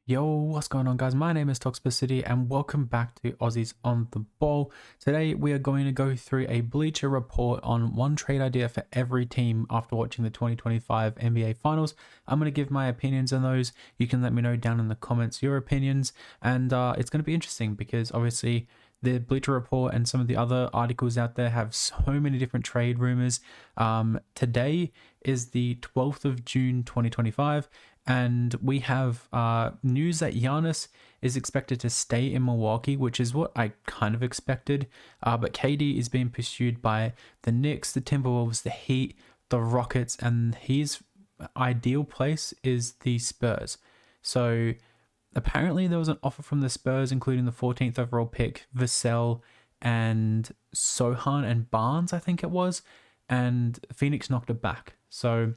Yo, what's going on, guys? My name is Toxicity and welcome back to Aussies on the Ball. Today we are going to go through a Bleacher report on one trade idea for every team after watching the 2025 NBA Finals. I'm going to give my opinions on those. You can let me know down in the comments your opinions, and it's going to be interesting because obviously the Bleacher Report and some of the other articles out there have so many different trade rumors. Today is the 12th of June 2025. And we have news that Giannis is expected to stay in Milwaukee, which is what I kind of expected. But KD is being pursued by the Knicks, the Timberwolves, the Heat, the Rockets, and his ideal place is the Spurs. So apparently there was an offer from the Spurs, including the 14th overall pick, Vassell, and Sohan and Barnes, I think it was. And Phoenix knocked it back. So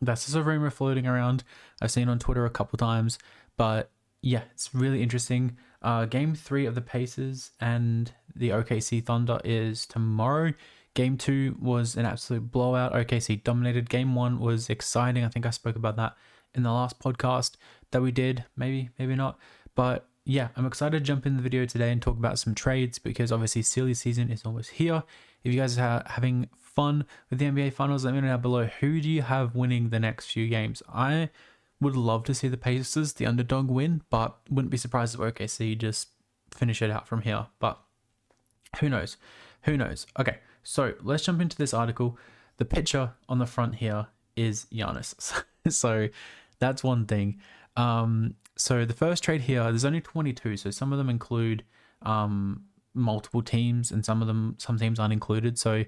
that's just a rumor floating around. I've seen on Twitter a couple times, but yeah, it's really interesting. Game 3 of the Pacers and the OKC Thunder is tomorrow. Game 2 was an absolute blowout. OKC dominated. Game 1 was exciting. I think I spoke about that in the last podcast that we did. Maybe not. But yeah, I'm excited to jump in the video today and talk about some trades because obviously silly season is almost here. If you guys are having fun with the NBA Finals, let me know down below. Who do you have winning the next few games? I would love to see the Pacers, the underdog, win, but wouldn't be surprised if OKC just finish it out from here. But who knows? Who knows? Okay, so let's jump into this article. The picture on the front here is Giannis. So that's one thing. So the first trade here, there's only 22, so some of them include multiple teams and some teams aren't included. So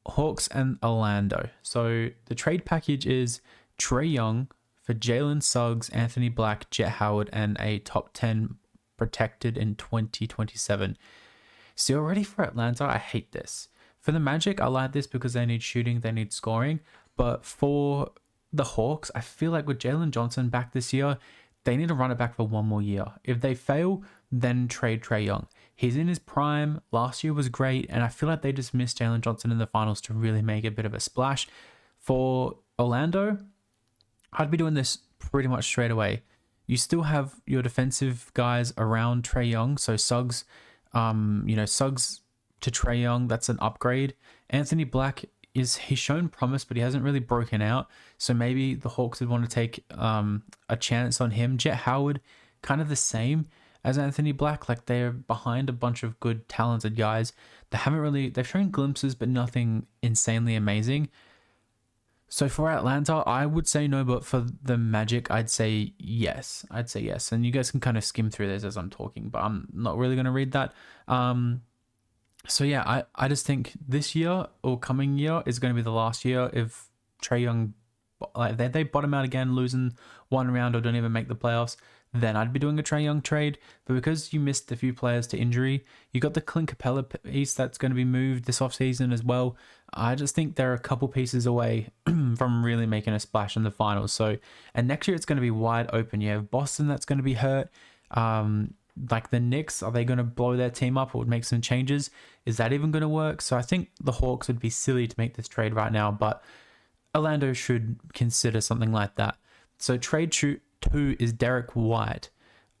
Hawks and Orlando. So the trade package is Trae Young for Jalen Suggs, Anthony Black, Jet Howard, and a top 10 protected in 2027. So already for Atlanta, I hate this. For the Magic, I like this because they need shooting, they need scoring. But for the Hawks, I feel like with Jalen Johnson back this year, they need to run it back for one more year. If they fail, then trade Trae Young. He's in his prime. Last year was great, and I feel like they just missed Jalen Johnson in the finals to really make a bit of a splash. For Orlando, I'd be doing this pretty much straight away. You still have your defensive guys around Trae Young, so Suggs, Suggs to Trae Young, that's an upgrade. Anthony Black he's shown promise, but he hasn't really broken out. So maybe the Hawks would want to take a chance on him. Jet Howard, kind of the same as Anthony Black. Like they're behind a bunch of good, talented guys. They've shown glimpses, but nothing insanely amazing. So for Atlanta, I would say no, but for the Magic, I'd say yes. And you guys can kind of skim through this as I'm talking, but I'm not really going to read that. So yeah, I just think this year or coming year is going to be the last year if Trae Young, like they bottom out again, losing one round or don't even make the playoffs, then I'd be doing a Trae Young trade. But because you missed a few players to injury, you got the Clint Capella piece that's going to be moved this offseason as well. I just think they're a couple pieces away from really making a splash in the finals. So, and next year it's going to be wide open. You have Boston that's going to be hurt. Like the Knicks, are they going to blow their team up or make some changes? Is that even going to work? So I think the Hawks would be silly to make this trade right now, but Orlando should consider something like that. So trade 2 is Derek White.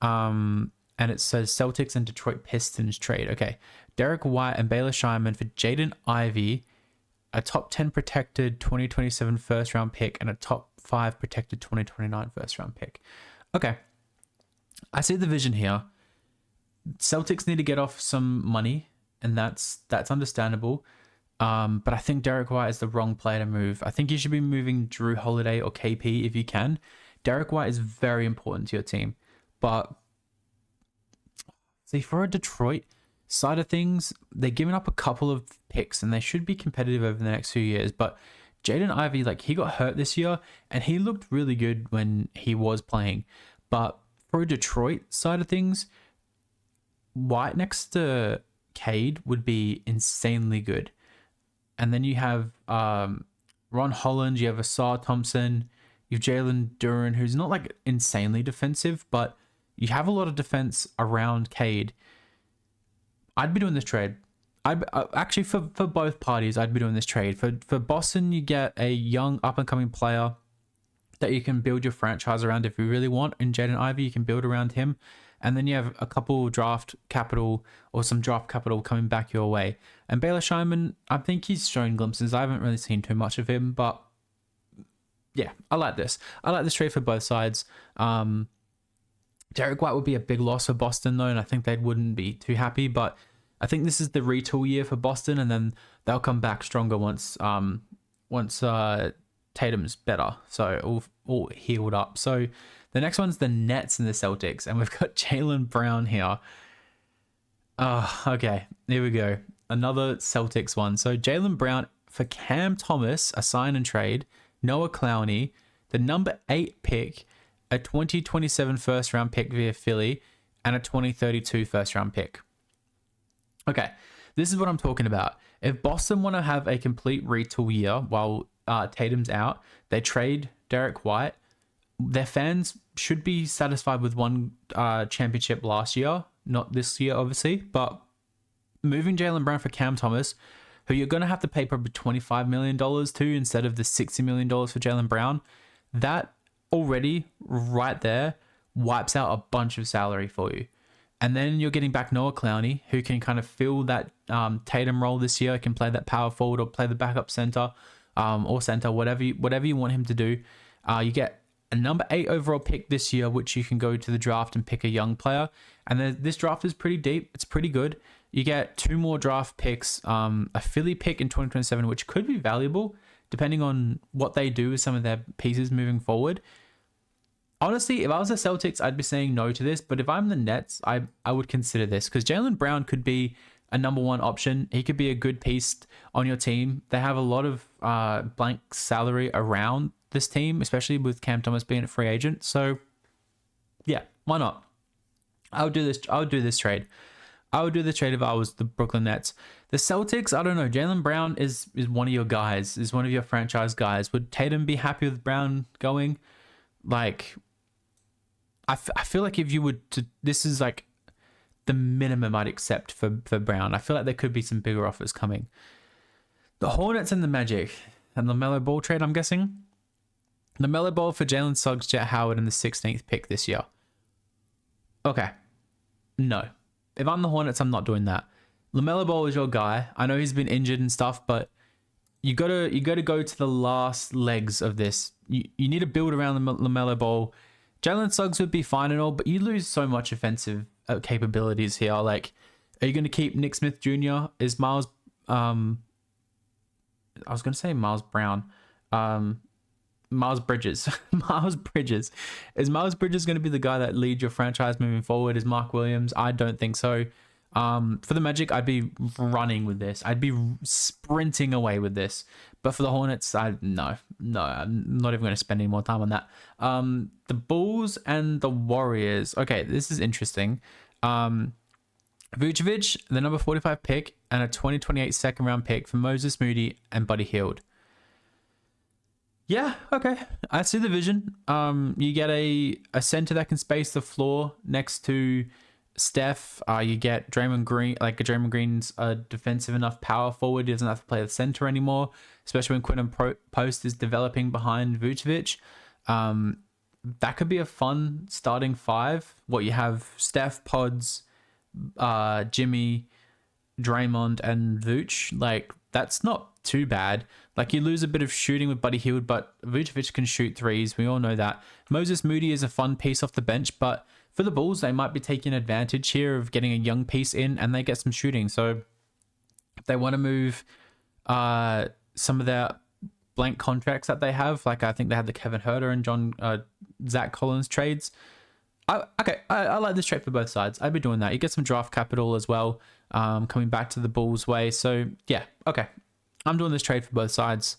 And it says Celtics and Detroit Pistons trade. Okay. Derek White and Baylor Scheinman for Jaden Ivey, a top 10 protected 2027 first round pick, and a top 5 protected 2029 first round pick. Okay. I see the vision here. Celtics need to get off some money, and that's understandable. But I think Derek White is the wrong player to move. I think you should be moving Drew Holiday or KP if you can. Derek White is very important to your team. But see, for a Detroit side of things, they're giving up a couple of picks, and they should be competitive over the next few years. But Jaden Ivey, like he got hurt this year, and he looked really good when he was playing. But for a Detroit side of things, White next to Cade would be insanely good. And then you have Ron Holland, you have Asar Thompson, you have Jalen Duren, who's not like insanely defensive, but you have a lot of defense around Cade. I'd be doing this trade. Actually, for both parties, I'd be doing this trade. For Boston, you get a young up-and-coming player that you can build your franchise around if you really want. In Jaden Ivey, you can build around him. And then you have a couple draft capital or some draft capital coming back your way. And Baylor Scheinman, I think he's shown glimpses. I haven't really seen too much of him, but yeah, I like this. I like this trade for both sides. Derek White would be a big loss for Boston though, and I think they wouldn't be too happy, but I think this is the retool year for Boston, and then they'll come back stronger once Tatum's better, so all healed up. So the next one's the Nets and the Celtics, and we've got Jaylen Brown here. Okay, here we go. Another Celtics one. So Jaylen Brown for Cam Thomas, a sign and trade, Noah Clowney, the number 8 pick, a 2027 first round pick via Philly, and a 2032 first round pick. Okay, this is what I'm talking about. If Boston want to have a complete retool year while Tatum's out, they trade Derek White. Their fans should be satisfied with one championship last year, not this year, obviously. But moving Jaylen Brown for Cam Thomas, who you're going to have to pay probably $25 million to instead of the $60 million for Jaylen Brown, that already right there wipes out a bunch of salary for you. And then you're getting back Noah Clowney, who can kind of fill that Tatum role this year, can play that power forward or play the backup center or center, whatever you want him to do. You get a number 8 overall pick this year, which you can go to the draft and pick a young player. And then this draft is pretty deep. It's pretty good. You get 2 more draft picks, a Philly pick in 2027, which could be valuable depending on what they do with some of their pieces moving forward. Honestly, if I was the Celtics, I'd be saying no to this. But if I'm the Nets, I would consider this because Jaylen Brown could be a number 1 option. He could be a good piece on your team. They have a lot of blank salary around this team, especially with Cam Thomas being a free agent. So yeah, why not? I would do this trade. I would do the trade if I was the Brooklyn Nets. The Celtics, I don't know. Jaylen Brown is one of your guys, is one of your franchise guys. Would Tatum be happy with Brown going? Like, I feel like if you would, this is like the minimum I'd accept for Brown. I feel like there could be some bigger offers coming. The Hornets and the Magic and the LaMelo Ball trade, I'm guessing. The LaMelo Ball for Jalen Suggs, Jet Howard, and the 16th pick this year. Okay. No. If I'm the Hornets, I'm not doing that. LaMelo Ball is your guy. I know he's been injured and stuff, but you gotta go to the last legs of this. You need to build around the LaMelo Ball. Jalen Suggs would be fine and all, but you lose so much offensive capabilities here. Like, are you going to keep Nick Smith Jr.? Is Miles... I was going to say Miles Brown. Miles Bridges. Miles Bridges. Is Miles Bridges going to be the guy that leads your franchise moving forward? Is Mark Williams? I don't think so. For the Magic, I'd be running with this. I'd be sprinting away with this. But for the Hornets, no, I'm not even going to spend any more time on that. The Bulls and the Warriors. Okay, this is interesting. Vucevic, the number 45 pick, and a 2028 second round pick for Moses Moody and Buddy Hield. Yeah, okay. I see the vision. You get a center that can space the floor next to Steph. You get Draymond Green. Like, Draymond Green's a defensive enough power forward. He doesn't have to play the center anymore, especially when Quinton Post is developing behind Vucevic. That could be a fun starting 5. What you have: Steph, Pods, Jimmy, Draymond, and Vooch. Like, that's not too bad. Like, you lose a bit of shooting with Buddy Hield, but Vucevic can shoot threes. We all know that. Moses Moody is a fun piece off the bench, but for the Bulls, they might be taking advantage here of getting a young piece in, and they get some shooting. So if they want to move some of their blank contracts that they have, like I think they had the Kevin Huerter and Zach Collins trades. I like this trade for both sides. I'd be doing that. You get some draft capital as well, coming back to the Bulls' way. So yeah, okay. I'm doing this trade for both sides.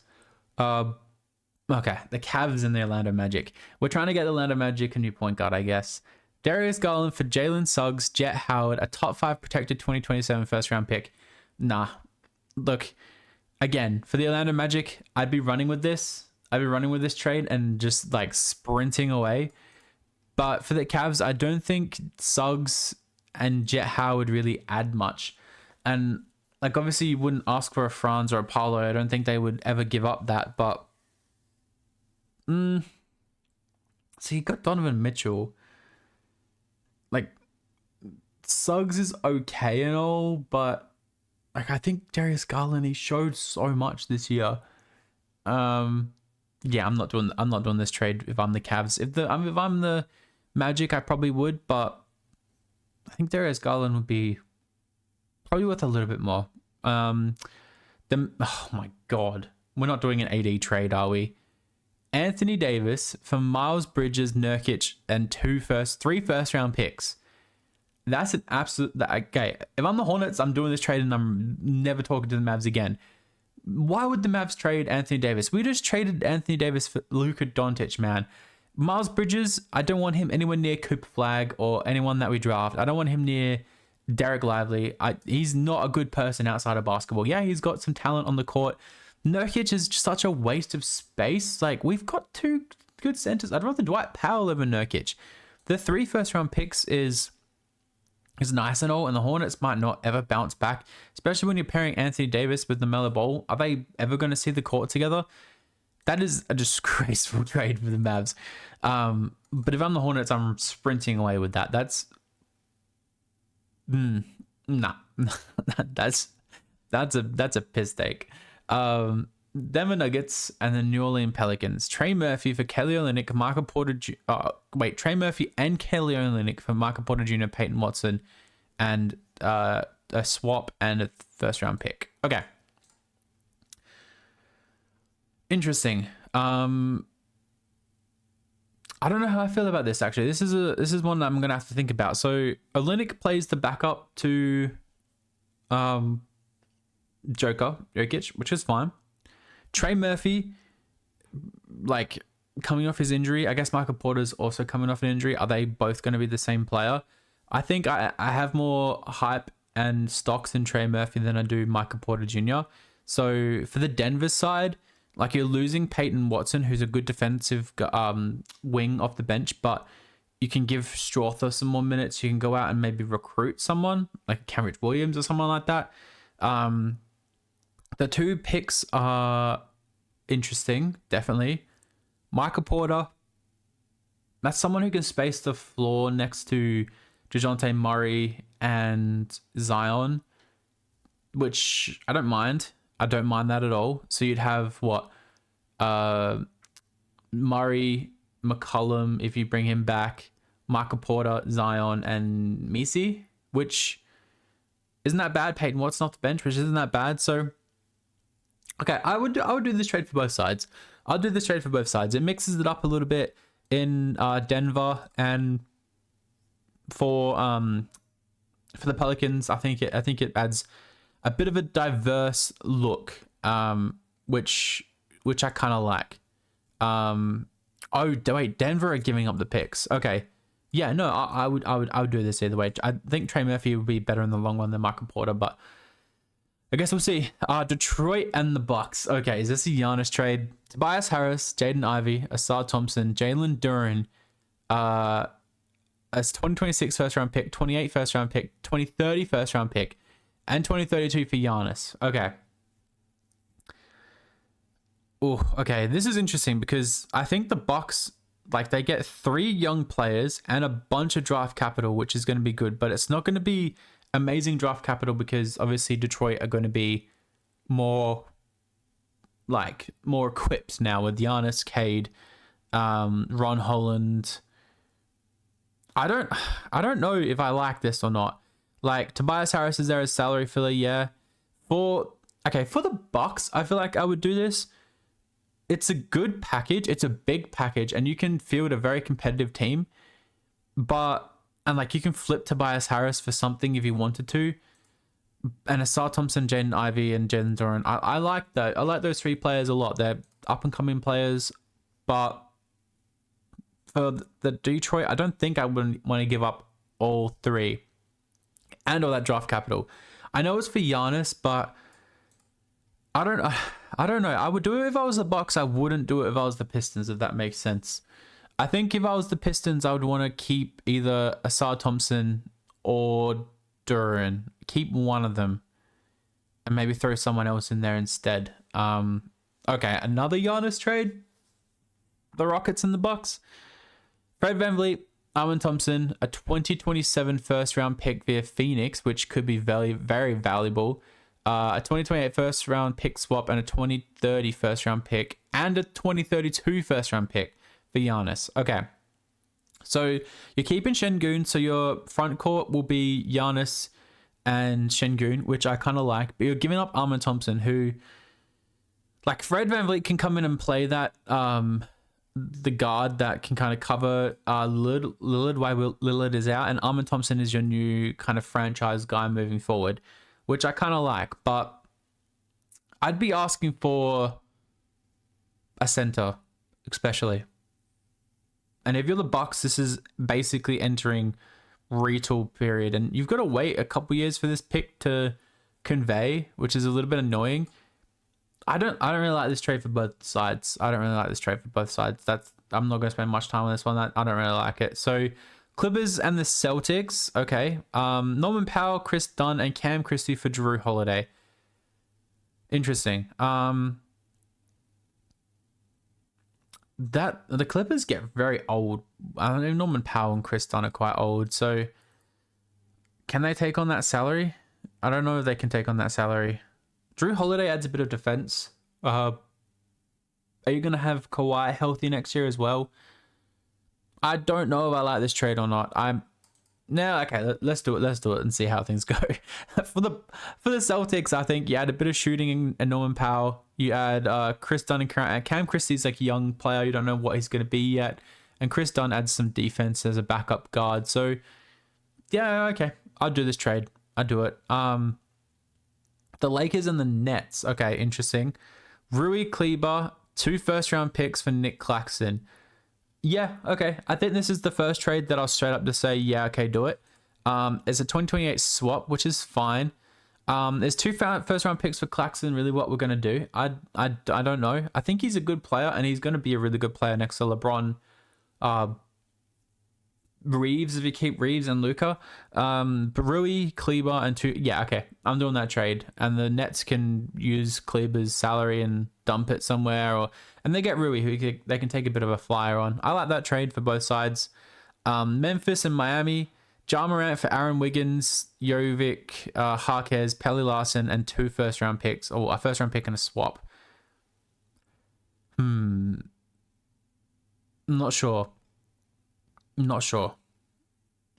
Okay, the Cavs and the Orlando Magic. We're trying to get the Orlando Magic a new point guard, I guess. Darius Garland for Jalen Suggs, Jet Howard, a top 5 protected 2027 first round pick. Nah. Look, again, for the Orlando Magic, I'd be running with this. I'd be running with this trade and just like sprinting away. But for the Cavs, I don't think Suggs and Jet Howard really add much. And like, obviously you wouldn't ask for a Franz or a Paolo. I don't think they would ever give up that. But So you got Donovan Mitchell. Like, Suggs is okay and all, but like I think Darius Garland, he showed so much this year. Yeah, I'm not doing this trade if I'm the Cavs. If I'm the Magic, I probably would, but I think Darius Garland would be probably worth a little bit more. Oh my god, we're not doing an AD trade, are we? Anthony Davis for Miles Bridges, Nurkic, and three first round picks. That's an absolute... Okay, if I'm the Hornets, I'm doing this trade and I'm never talking to the Mavs again. Why would the Mavs trade Anthony Davis? We just traded Anthony Davis for Luka Doncic, man. Miles Bridges, I don't want him anywhere near Cooper Flagg or anyone that we draft. I don't want him near Derek Lively. He's not a good person outside of basketball. Yeah, he's got some talent on the court. Nurkic is just such a waste of space. Like, we've got two good centers. I'd rather Dwight Powell over Nurkic. The 3 first round picks is nice and all, and the Hornets might not ever bounce back, especially when you're pairing Anthony Davis with LaMelo Ball. Are they ever going to see the court together? That is a disgraceful trade for the Mavs. But if I'm the Hornets, I'm sprinting away with that. That's nah. that's a piss take. Denver Nuggets and the New Orleans Pelicans. Trey Murphy for Kelly Olynyk, Michael Porter. Trey Murphy and Kelly Olynyk for Michael Porter Jr., Peyton Watson, and a swap and a first round pick. Okay. Interesting. I don't know how I feel about this actually. This is one that I'm gonna have to think about. So Olynyk plays the backup to Jokic, which is fine. Trey Murphy, like, coming off his injury. I guess Michael Porter's also coming off an injury. Are they both going to be the same player? I think I have more hype and stocks in Trey Murphy than I do Michael Porter Jr. So for the Denver side, like, you're losing Peyton Watson, who's a good defensive wing off the bench, but you can give Strawther some more minutes. You can go out and maybe recruit someone like Kenrich Williams or someone like that. The 2 picks are interesting, definitely. Michael Porter, that's someone who can space the floor next to DeJounte Murray and Zion, which I don't mind. I don't mind that at all. So you'd have Murray, McCollum, if you bring him back, Michael Porter, Zion, and Misi, which isn't that bad. Peyton Watson off the bench, which isn't that bad. So, okay, I would do this trade for both sides. I'll do this trade for both sides. It mixes it up a little bit in Denver, and for the Pelicans, I think it adds a bit of a diverse look, which I kind of like. Oh wait, Denver are giving up the picks. Okay, yeah, no, I would do this either way. I think Trey Murphy would be better in the long run than Michael Porter, but I guess we'll see. Detroit and the Bucks. Okay, is this a Giannis trade? Tobias Harris, Jaden Ivey, Asar Thompson, Jalen Duren, as 2026 first round pick, 28 first round pick, 2030 first round pick, and 2032 for Giannis. Okay. Oh, okay. This is interesting because I think the Bucks, like, they get 3 young players and a bunch of draft capital, which is going to be good, but it's not going to be amazing draft capital because obviously Detroit are going to be more equipped now with Giannis, Cade, Ron Holland. I don't know if I like this or not. Like, Tobias Harris is there as salary filler, yeah. For the Bucks, I feel like I would do this. It's a good package. It's a big package, and you can field a very competitive team. And you can flip Tobias Harris for something if you wanted to. And Asar Thompson, Jaden Ivey, and Jalen Duren. I like that. I like those 3 players a lot. They're up and coming players. But for the Detroit, I don't think I would want to give up all 3 and all that draft capital. I know it's for Giannis, but I don't know. I would do it if I was the Bucks. I wouldn't do it if I was the Pistons, if that makes sense. I think if I was the Pistons, I would want to keep either Asar Thompson or Duren. Keep one of them and maybe throw someone else in there instead. Okay, another Giannis trade. The Rockets and the Bucks. Fred VanVleet, Armin Thompson, a 2027 first round pick via Phoenix, which could be very, very valuable. A 2028 first round pick swap and a 2030 first round pick and a 2032 first round pick for Giannis. Okay. So you're keeping Şengün, so your front court will be Giannis and Şengün, which I kind of like, but you're giving up Armin Thompson, who, like, Fred VanVleet can come in and play that the guard that can kind of cover Lillard while Lillard is out, and Armin Thompson is your new kind of franchise guy moving forward, which I kind of like, but I'd be asking for a center, especially. And if you're the Bucks, this is basically entering retool period, and you've got to wait a couple years for this pick to convey, which is a little bit annoying. I don't really like this trade for both sides. I'm not going to spend much time on this one. I don't really like it. So Clippers and the Celtics. Okay. Norman Powell, Chris Dunn, and Cam Christie for Jrue Holiday. Interesting. That the Clippers get very old. I don't know, Norman Powell and Chris Dunn are quite old. So can they take on that salary? I don't know if they can take on that salary. Jrue Holiday adds a bit of defense. Are you going to have Kawhi healthy next year as well? I don't know if I like this trade or not. Okay, let's do it and see how things go. For the Celtics, I think you add a bit of shooting in Norman Powell. You add Chris Dunn and Cam Christie's like a young player. You don't know what he's going to be yet. And Chris Dunn adds some defense as a backup guard. So, yeah, okay. I'll do this trade. I'll do it. The Lakers and the Nets. Okay, interesting. Rui Kleber, 2 first-round picks for Nick Claxton. Yeah, okay. I think this is the first trade that I'll straight up just say, yeah, okay, do it. It's a 2028 swap, which is fine. There's 2 first-round picks for Claxton. Really, what we're gonna do? I don't know. I think he's a good player, and he's gonna be a really good player next to LeBron, Reeves, if you keep Reeves and Luka. But Rui, Kleber, and 2. Yeah, okay. I'm doing that trade, and the Nets can use Kleber's salary and dump it somewhere, and they get Rui, who they can take a bit of a flyer on. I like that trade for both sides. Memphis and Miami. Ja Morant for Aaron Wiggins, Jovic, Harkes, Pelly Larson, and 2 first-round picks, or a first-round pick and a swap. Not sure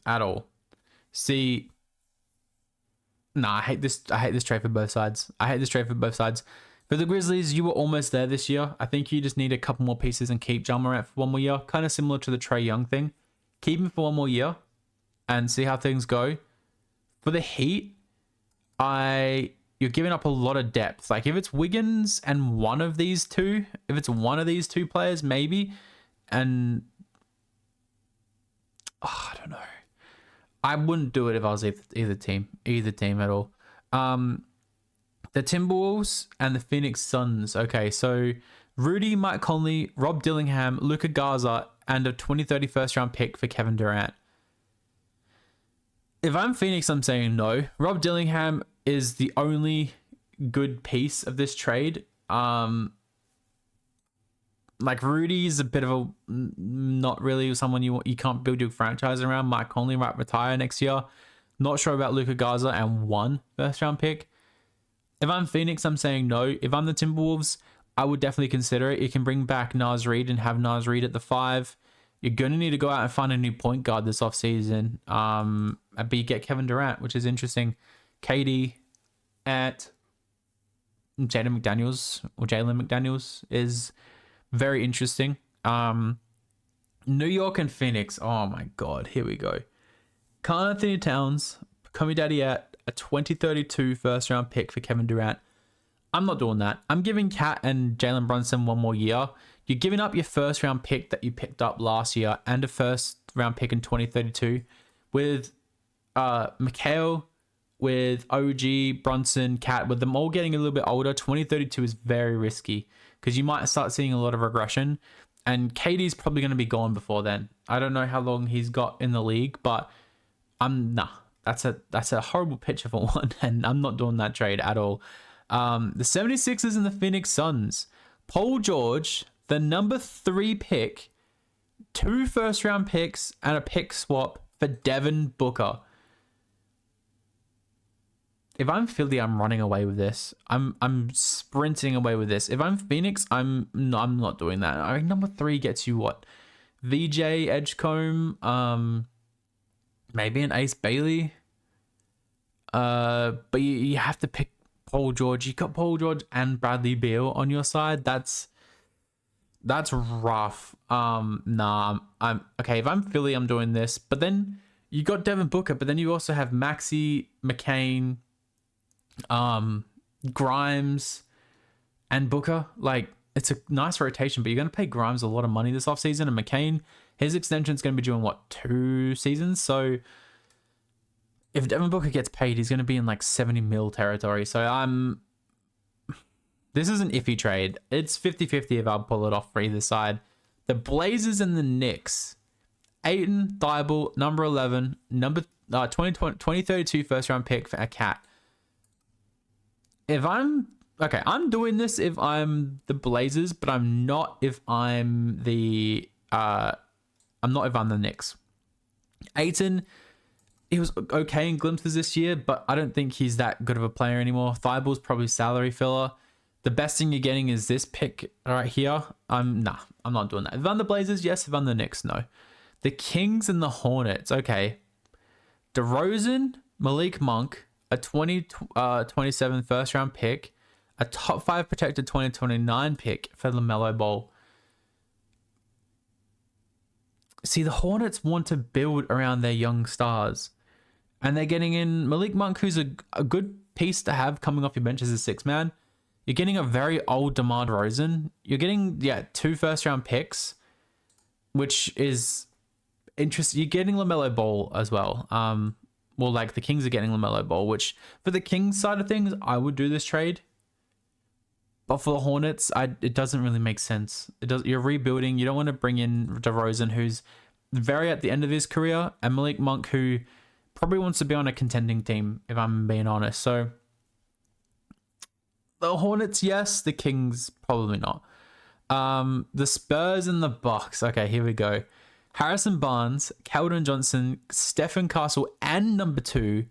at all. See, I hate this trade for both sides. For the Grizzlies, you were almost there this year. I think you just need a couple more pieces and keep Ja Morant for 1 more year. Kind of similar to the Trae Young thing. Keep him for 1 more year and see how things go. For the Heat, you're giving up a lot of depth. Like, if it's Wiggins and one of these two players, maybe, and I don't know. I wouldn't do it if I was either team at all. The Timberwolves and the Phoenix Suns. Okay, so Rudy, Mike Conley, Rob Dillingham, Luka Garza, and a 2030 first-round pick for Kevin Durant. If I'm Phoenix, I'm saying no. Rob Dillingham is the only good piece of this trade. Like, Rudy's a bit of a not really someone you can't build your franchise around. Mike Conley might retire next year. Not sure about Luka Garza and 1 first-round pick. If I'm Phoenix, I'm saying no. If I'm the Timberwolves, I would definitely consider it. You can bring back Naz Reid and have Naz Reid at the 5. You're going to need to go out and find a new point guard this offseason. But you get Kevin Durant, which is interesting. KD at Jalen McDaniels is very interesting. New York and Phoenix. Oh my God, here we go. Karl Anthony Towns, Komi Daddy at a 2032 first round pick for Kevin Durant. I'm not doing that. I'm giving Kat and Jalen Brunson 1 more year. You're giving up your first round pick that you picked up last year and a first round pick in 2032 with Mikhail, with OG, Brunson, Kat, with them all getting a little bit older. 2032 is very risky because you might start seeing a lot of regression, and KD's probably going to be gone before then. I don't know how long he's got in the league, but that's a horrible picture for one, and I'm not doing that trade at all. The 76ers and the Phoenix Suns. Paul George, the number 3 pick, 2 first-round picks and a pick swap for Devin Booker. If I'm Philly, I'm running away with this. I'm sprinting away with this. If I'm Phoenix, I'm not doing that. I mean, number 3 gets you what? VJ Edgecombe, maybe an Ace Bailey. But you have to pick Paul George. You got Paul George and Bradley Beal on your side. That's rough. Nah, I'm okay. If I'm Philly, I'm doing this. But then you got Devin Booker. But then you also have Maxey, McCain, Grimes, and Booker. Like, it's a nice rotation. But you're gonna pay Grimes a lot of money this offseason, and McCain, his extension's gonna be due in what, 2 seasons? So if Devin Booker gets paid, he's gonna be in like 70 mil territory. So this is an iffy trade. It's 50-50 if I'll pull it off for either side. The Blazers and the Knicks. Ayton, Thibault, number 11, 2032 first round pick for a cat. I'm doing this if I'm the Blazers, but I'm not if I'm the Knicks. Ayton, he was okay in glimpses this year, but I don't think he's that good of a player anymore. Thibault's probably salary filler. The best thing you're getting is this pick right here. I'm not doing that. If I'm the Blazers, yes. If I'm the Knicks, no. The Kings and the Hornets. Okay. DeRozan, Malik Monk, a 2027 first round pick, a top 5 protected 2029 pick for LaMelo Ball. See, the Hornets want to build around their young stars, and they're getting in Malik Monk, who's a good piece to have coming off your bench as a 6-man. You're getting a very old DeMar DeRozan. You're getting 2 first round picks, which is interesting. You're getting LaMelo Ball as well. Well, like the Kings are getting LaMelo Ball, which for the Kings side of things, I would do this trade. But for the Hornets, it doesn't really make sense. You're rebuilding. You don't want to bring in DeRozan, who's very at the end of his career, and Malik Monk, who probably wants to be on a contending team, if I'm being honest. So the Hornets, yes. The Kings, probably not. The Spurs and the Bucks. Okay, here we go. Harrison Barnes, Keldon Johnson, Stephen Castle, and number 2,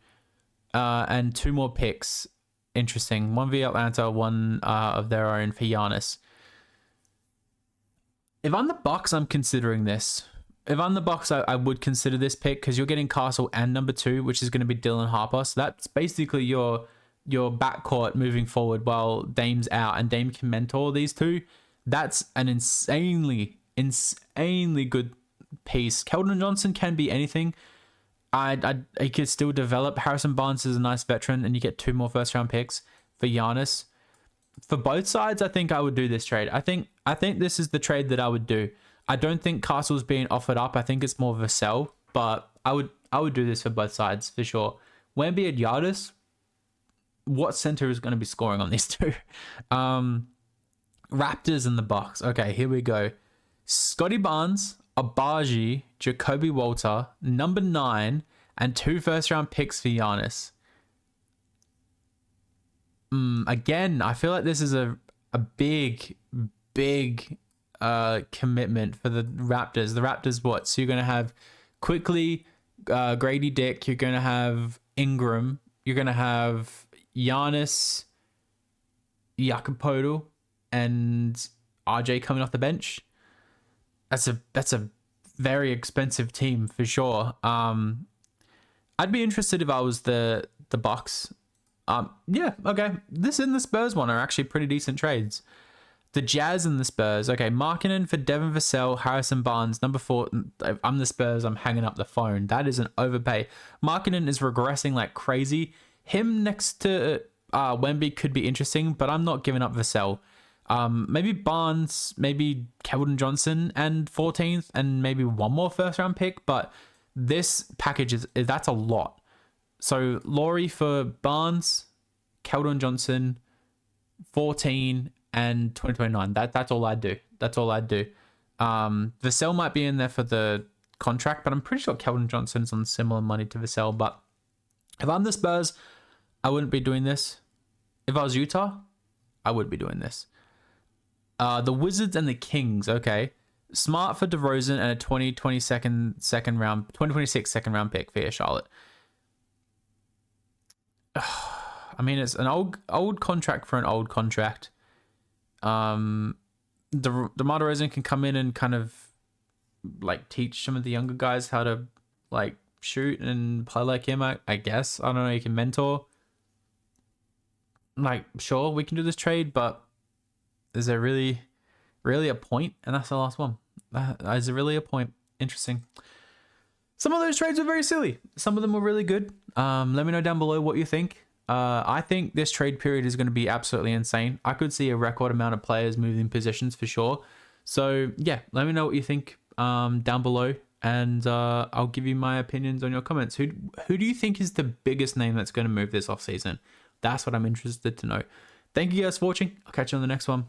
and 2 more picks. Interesting. 1 via Atlanta, 1 of their own for Giannis. If I'm the Bucks, I'm considering this. If I'm the Bucks, I would consider this pick because you're getting Castle and number 2, which is going to be Dylan Harper. So that's basically your backcourt moving forward while Dame's out, and Dame can mentor these 2. That's an insanely good piece. Keldon Johnson can be anything. He could still develop. Harrison Barnes is a nice veteran, and you get 2 more first round picks for Giannis. For both sides, I think I would do this trade. I think this is the trade that I would do. I don't think Castle's being offered up. I think it's more of a sell, but I would do this for both sides for sure. Wemby and Giannis, what center is going to be scoring on these 2? Raptors and the Bucks. Okay, here we go. Scotty Barnes, Abaji, Jacoby Walter, number 9, and 2 first round picks for Giannis. Again, I feel like this is a big commitment for the Raptors. The Raptors, what? So you're going to have quickly Grady Dick. You're going to have Ingram. You're going to have Giannis, Jakob and RJ coming off the bench. That's a very expensive team for sure. I'd be interested if I was the Bucks. Yeah, okay. This and the Spurs one are actually pretty decent trades. The Jazz and the Spurs. Okay, Markkanen for Devin Vassell, Harrison Barnes, number 4. I'm the Spurs. I'm hanging up the phone. That is an overpay. Markkanen is regressing like crazy. Him next to Wemby could be interesting, but I'm not giving up Vassell. Maybe Barnes, maybe Keldon Johnson and 14th, and maybe 1 more first round pick. But this package that's a lot. So Laurie for Barnes, Keldon Johnson, 14 and 2029. That's all I'd do. That's all I'd do. Vassell might be in there for the contract, but I'm pretty sure Keldon Johnson's on similar money to Vassell. But if I'm the Spurs, I wouldn't be doing this. If I was Utah, I would be doing this. The Wizards and the Kings. Okay. Smart for DeRozan and a 2026 second round pick for Charlotte. I mean, it's an old contract for an old contract. DeMar DeRozan can come in and kind of like teach some of the younger guys how to like shoot and play like him. I guess, I don't know. He can mentor. Like, sure, we can do this trade, but is there really a point? And that's the last one. Is there really a point? Interesting. Some of those trades were very silly. Some of them were really good. Let me know down below what you think. I think this trade period is going to be absolutely insane. I could see a record amount of players moving positions for sure. So yeah, let me know what you think down below, and I'll give you my opinions on your comments. Who do you think is the biggest name that's going to move this offseason? That's what I'm interested to know. Thank you guys for watching. I'll catch you on the next one.